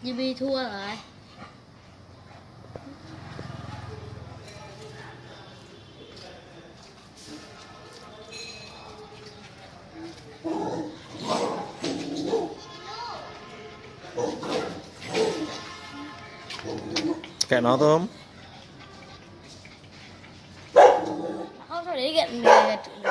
GB thua rồi. Kệ nó tôm. Không sao để gần người chủ đề.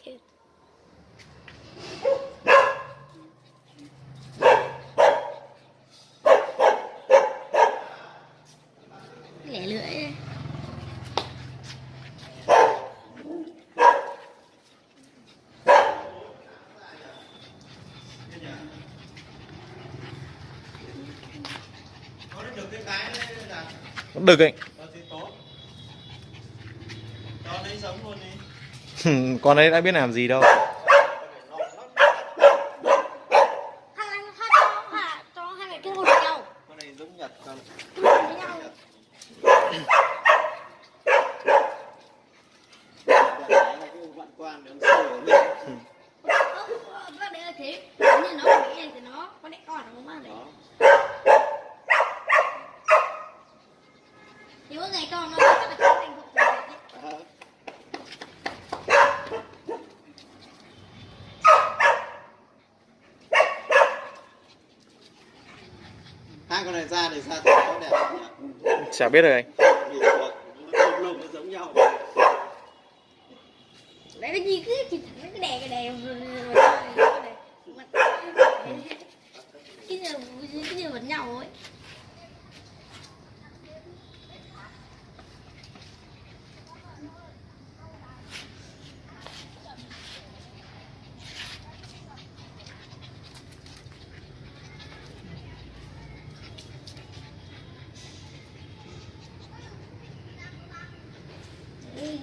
Chết. Lẻ lưỡi đây. Cũng được ấy. Con ấy đã biết làm gì đâu. Cho hai người kết hôn với nhau. Con này giống Nhật con. Với nhau. Vạn quan đứng sôi ở bên. Bác đấy là thế. Nếu như nó không nghĩ thì nó có đẻ con không bác đấy. Thì mỗi ngày con nó chắc là trở thành hộ của mình. Hai con này ra thì sao thì có đẹp nhỉ? Chả biết rồi. Lông nó giống nhau. Đấy là gì cứ chỉ thằng cái đè cái như vẫn nhau ấy.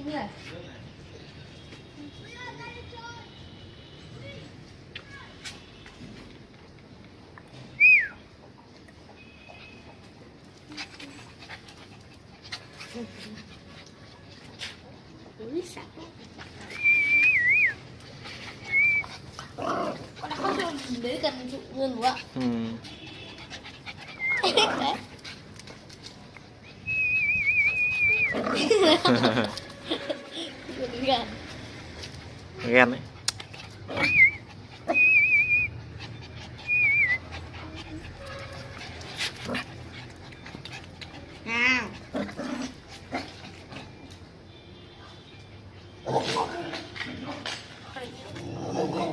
Như này. Ui sạc. Con đã không cho đấy cần trụ luôn đúng không ạ? Đấy. Ghen đấy. Nào.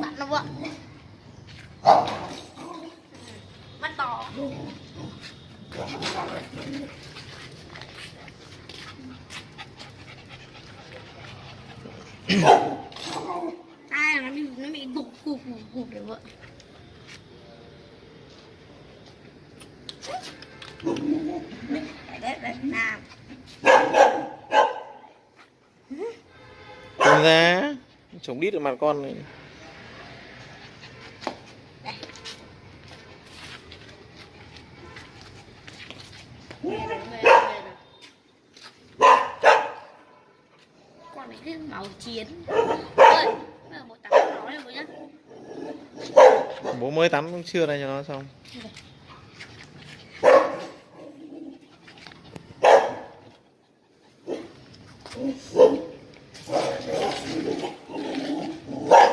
Bạn nó vợ. Mắt to. Ai là nó bị gục để vợ. Đấy nào. Không ra. Chống đít ở mặt con này. Con này cái màu chiến. Ơi, bây giờ bố tắm nó này bố nhá. Bố mới tắm trưa đây cho nó xong.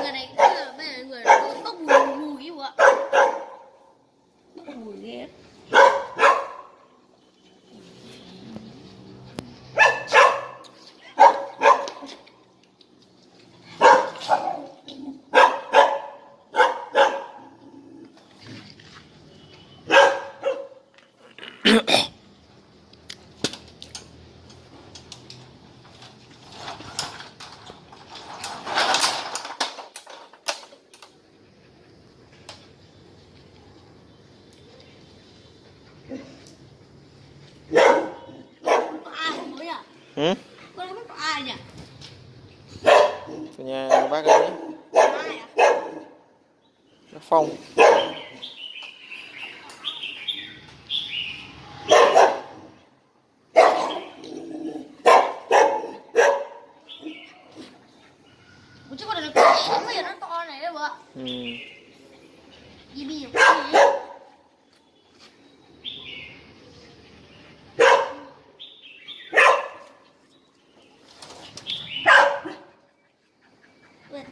Người này bây giờ người nó bốc mùi ạ. Bốc mùi ghê. Ừ. Con nó có ai nhỉ? Ở nhà bác ấy. Ai à? Bác Phong. Ủa chứ con này nó bây giờ nó to này đấy vợ. Ừ. Gì bây giờ con này?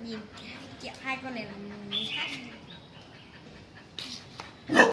Nhìn chẹo hai con này là khác.